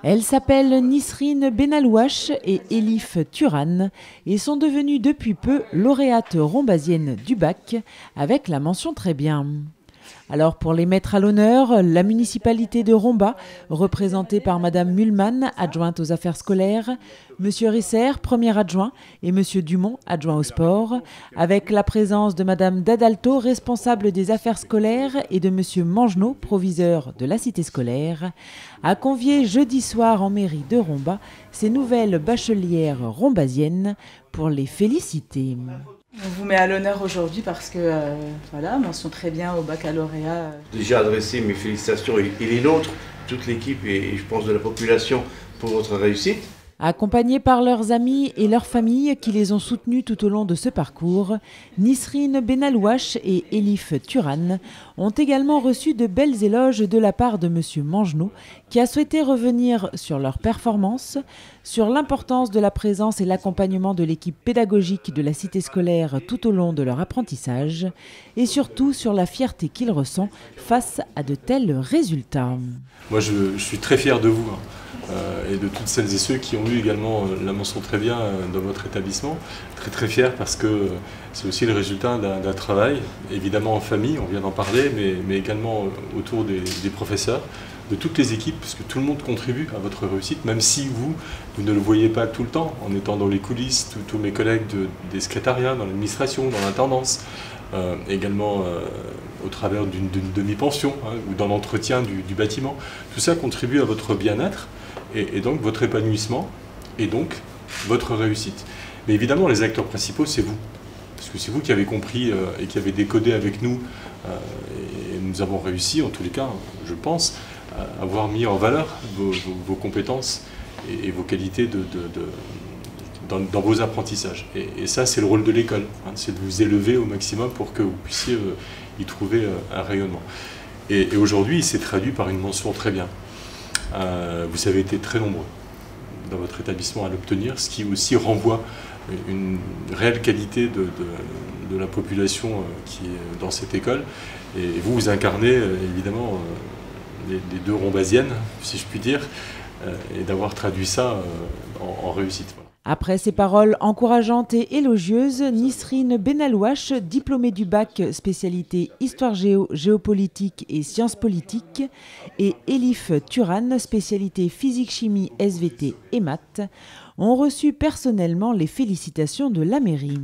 Elles s'appellent Nisrine Benalouache et Elif Turan et sont devenues depuis peu lauréates rombaziennes du bac avec la mention très bien. Alors pour les mettre à l'honneur, la municipalité de Romba, représentée par Madame Mulman, adjointe aux affaires scolaires, Monsieur Risser, premier adjoint, et Monsieur Dumont, adjoint au sport, avec la présence de Madame Dadalto, responsable des affaires scolaires, et de Monsieur Mangenot, proviseur de la cité scolaire, a convié jeudi soir en mairie de Romba ces nouvelles bachelières rombaziennes pour les féliciter. On vous met à l'honneur aujourd'hui parce que, voilà, mention très bien au baccalauréat. Déjà adressé mes félicitations et les nôtres, toute l'équipe et je pense de la population pour votre réussite. Accompagnés par leurs amis et leurs familles qui les ont soutenus tout au long de ce parcours, Nisrine Benalouache et Elif Turan ont également reçu de belles éloges de la part de Monsieur Mangenot, qui a souhaité revenir sur leur performance, sur l'importance de la présence et l'accompagnement de l'équipe pédagogique de la cité scolaire tout au long de leur apprentissage, et surtout sur la fierté qu'il ressent face à de tels résultats. Moi je suis très fier de vous. Et de toutes celles et ceux qui ont eu également la mention très bien dans votre établissement. Très fier parce que c'est aussi le résultat d'un travail, évidemment en famille, on vient d'en parler, mais également autour des professeurs, de toutes les équipes, parce que tout le monde contribue à votre réussite, même si vous ne le voyez pas tout le temps, en étant dans les coulisses, tous mes collègues des secrétariats, dans l'administration, dans l'intendance, également au travers d'une demi-pension ou dans l'entretien du bâtiment. Tout ça contribue à votre bien-être et donc votre épanouissement et donc votre réussite. Mais évidemment, les acteurs principaux, c'est vous. Parce que c'est vous qui avez compris et qui avez décodé avec nous. Et nous avons réussi, en tous les cas, je pense, à avoir mis en valeur vos compétences et vos qualités dans vos apprentissages. Et ça, c'est le rôle de l'école, c'est de vous élever au maximum pour que vous puissiez y trouver un rayonnement. Et aujourd'hui, il s'est traduit par une mention très bien. Vous avez été très nombreux dans votre établissement à l'obtenir, ce qui aussi renvoie une réelle qualité de la population qui est dans cette école. Et vous incarnez évidemment les deux rombaziennes, si je puis dire, et d'avoir traduit ça en réussite. Voilà. Après ces paroles encourageantes et élogieuses, Nisrine Benalouache, diplômée du bac spécialité Histoire Géo, Géopolitique et Sciences Politiques, et Elif Turan, spécialité Physique Chimie, SVT et Maths, ont reçu personnellement les félicitations de la mairie.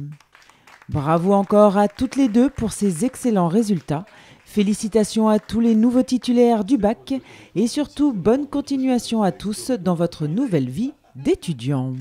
Bravo encore à toutes les deux pour ces excellents résultats. Félicitations à tous les nouveaux titulaires du bac et surtout bonne continuation à tous dans votre nouvelle vie d'étudiants.